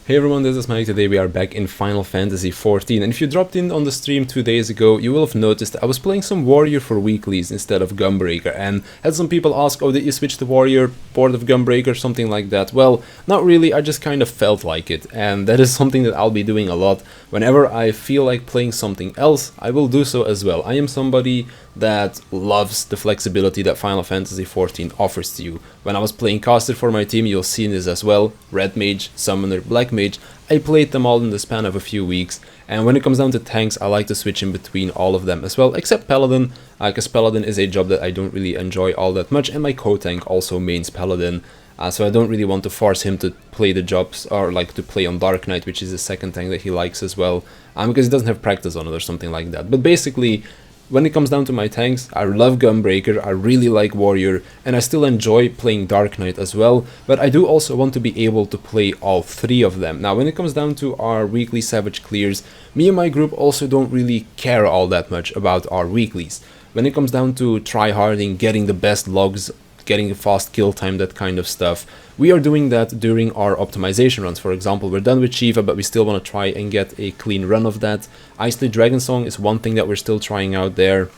Hey everyone, this is Mike. Today we are back in Final Fantasy XIV, and if you dropped in on the stream 2 days ago, you will have noticed I was playing some Warrior for weeklies instead of Gunbreaker, and had some people ask, oh, did you switch to Warrior, bored of Gunbreaker, something like that? Well, not really, I just kind of felt like it, and that is something that I'll be doing a lot. Whenever I feel like playing something else, I will do so as well. I am somebody that loves the flexibility that Final Fantasy XIV offers to you. When I was playing caster for my team, you'll see this as well. Red Mage, Summoner, Black Mage. I played them all in the span of a few weeks, and when it comes down to tanks, I like to switch in between all of them as well, except Paladin, because Paladin is a job that I don't really enjoy all that much, and my co-tank also mains Paladin, so I don't really want to force him to play the jobs, or like to play on Dark Knight, which is the second tank that he likes as well, because he doesn't have practice on it or something like that. But basically, when it comes down to my tanks, I love Gunbreaker, I really like Warrior, and I still enjoy playing Dark Knight as well, but I do also want to be able to play all three of them. Now, when it comes down to our weekly Savage clears, me and my group also don't really care all that much about our weeklies. When it comes down to tryharding, getting the best logs, getting a fast kill time, that kind of stuff, we are doing that during our optimization runs. For example, we're done with Shiva, but we still want to try and get a clean run of that. Icely Dragonsong is one thing that we're still trying out there.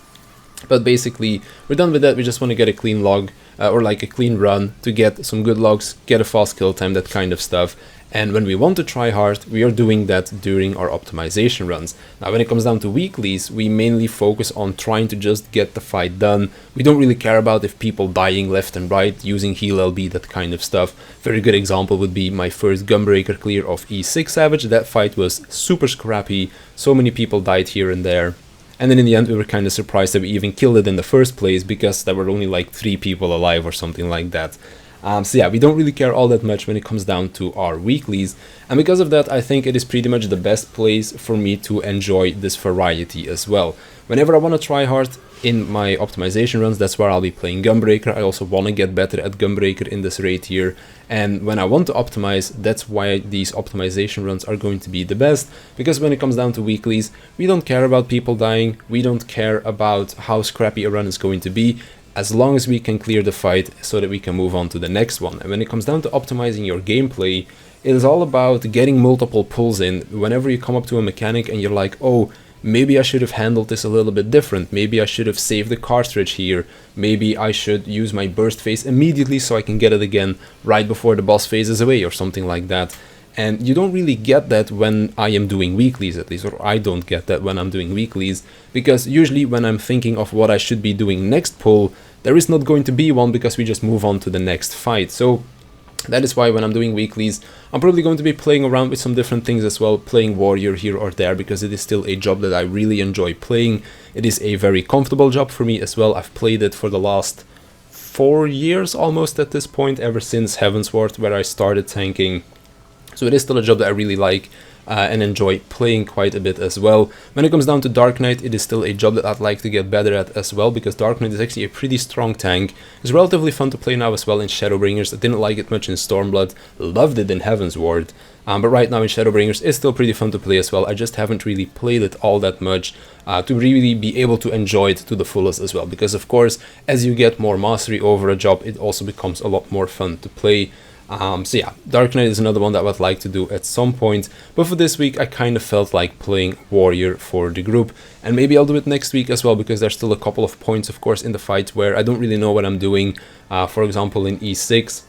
But basically, we're done with that. We just want to get a clean log, or like a clean run, to get some good logs, get a fast kill time, that kind of stuff. And when we want to try hard, we are doing that during our optimization runs. Now, when it comes down to weeklies, we mainly focus on trying to just get the fight done. We don't really care about if people dying left and right, using heal LB, that kind of stuff. Very good example would be my first Gunbreaker clear of E6 Savage. That fight was super scrappy, so many people died here and there. And then in the end, we were kind of surprised that we even killed it in the first place, because there were only like 3 people alive or something like that. So yeah, we don't really care all that much when it comes down to our weeklies, and because of that, I think it is pretty much the best place for me to enjoy this variety as well. Whenever I want to try hard in my optimization runs, that's where I'll be playing Gunbreaker. I also want to get better at Gunbreaker in this raid here, and when I want to optimize, that's why these optimization runs are going to be the best, because when it comes down to weeklies, we don't care about people dying, we don't care about how scrappy a run is going to be, as long as we can clear the fight so that we can move on to the next one. And when it comes down to optimizing your gameplay, it is all about getting multiple pulls in. Whenever you come up to a mechanic and you're like, oh, maybe I should have handled this a little bit different, maybe I should have saved the cartridge here, maybe I should use my burst phase immediately so I can get it again right before the boss phases away or something like that. And you don't really get that when I am doing weeklies, at least, or I don't get that when I'm doing weeklies, because usually when I'm thinking of what I should be doing next pull, there is not going to be one, because we just move on to the next fight. So that is why when I'm doing weeklies, I'm probably going to be playing around with some different things as well, playing Warrior here or there, because it is still a job that I really enjoy playing. It is a very comfortable job for me as well. I've played it for the last 4 years almost at this point, ever since Heavensward, where I started tanking. So it is still a job that I really like and enjoy playing quite a bit as well. When it comes down to Dark Knight, it is still a job that I'd like to get better at as well, because Dark Knight is actually a pretty strong tank. It's relatively fun to play now as well in Shadowbringers. I didn't like it much in Stormblood, loved it in Heavensward, but right now in Shadowbringers it's still pretty fun to play as well. I just haven't really played it all that much to really be able to enjoy it to the fullest as well, because of course, as you get more mastery over a job, it also becomes a lot more fun to play. So yeah, Dark Knight is another one that I would like to do at some point, but for this week I kind of felt like playing Warrior for the group, and maybe I'll do it next week as well, because there's still a couple of points, of course, in the fight where I don't really know what I'm doing. For example, in E6,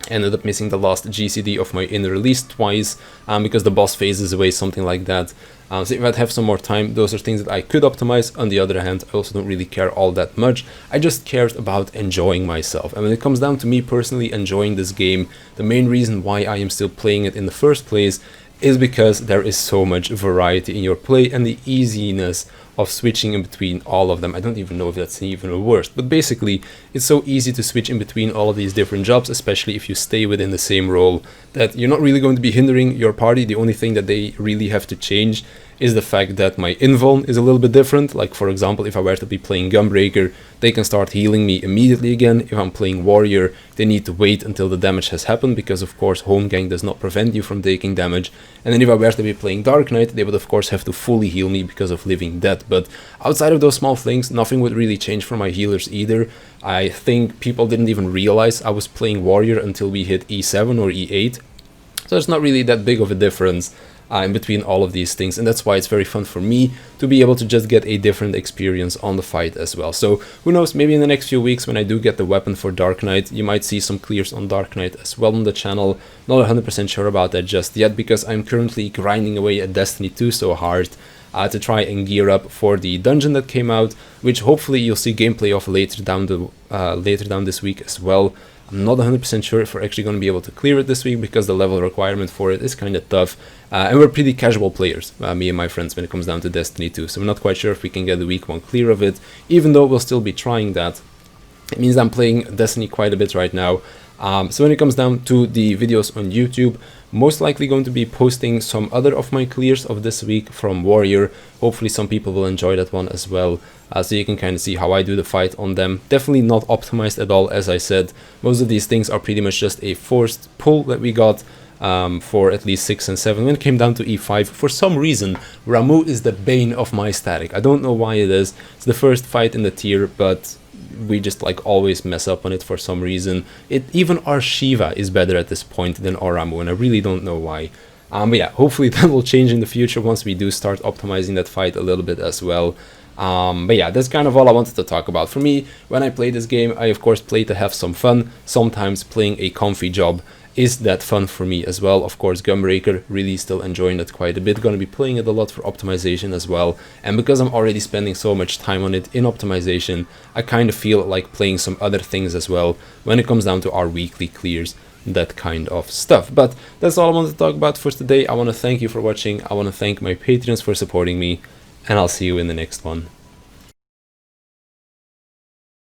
I ended up missing the last GCD of my inner release twice, because the boss phases away, something like that. So if I'd have some more time, those are things that I could optimize. On the other hand, I also don't really care all that much. I just cared about enjoying myself. And when it comes down to me personally enjoying this game, the main reason why I am still playing it in the first place is because there is so much variety in your play and the easiness of switching in between all of them. I don't even know if that's even a word, but basically it's so easy to switch in between all of these different jobs, especially if you stay within the same role, that you're not really going to be hindering your party. The only thing that they really have to change is the fact that my invuln is a little bit different. Like, for example, if I were to be playing Gunbreaker, they can start healing me immediately again. If I'm playing Warrior, they need to wait until the damage has happened, because of course Home Gang does not prevent you from taking damage. And then if I were to be playing Dark Knight, they would of course have to fully heal me because of Living Dead. But outside of those small things, nothing would really change for my healers either. I think people didn't even realize I was playing Warrior until we hit E7 or E8. So there's not really that big of a difference in between all of these things, and that's why it's very fun for me to be able to just get a different experience on the fight as well. So who knows, maybe in the next few weeks when I do get the weapon for Dark Knight, you might see some clears on Dark Knight as well on the channel. Not 100% sure about that just yet, because I'm currently grinding away at Destiny 2 so hard to try and gear up for the dungeon that came out, which hopefully you'll see gameplay of later down this week as well. I'm not 100% sure if we're actually going to be able to clear it this week, because the level requirement for it is kind of tough. And we're pretty casual players, me and my friends, when it comes down to Destiny 2. So I'm not quite sure if we can get the week 1 clear of it, even though we'll still be trying that. It means I'm playing Destiny quite a bit right now. So when it comes down to the videos on YouTube, most likely going to be posting some other of my clears of this week from Warrior. Hopefully some people will enjoy that one as well, so you can kind of see how I do the fight on them. Definitely not optimized at all, as I said. Most of these things are pretty much just a forced pull that we got for at least 6 and 7. When it came down to E5, for some reason, Ramuh is the bane of my static. I don't know why it is. It's the first fight in the tier, but we just like always mess up on it for some reason. Even our Shiva is better at this point than our Ramuh, and I really don't know why. But yeah, hopefully that will change in the future once we do start optimizing that fight a little bit as well. But yeah, that's kind of all I wanted to talk about. For me, when I play this game, I of course play to have some fun. Sometimes playing a comfy job is that fun for me as well. Of course, Gunbreaker, really still enjoying that quite a bit. Going to be playing it a lot for optimization as well. And because I'm already spending so much time on it in optimization, I kind of feel like playing some other things as well when it comes down to our weekly clears, that kind of stuff. But that's all I wanted to talk about for today. I want to thank you for watching. I want to thank my Patreons for supporting me, and I'll see you in the next one.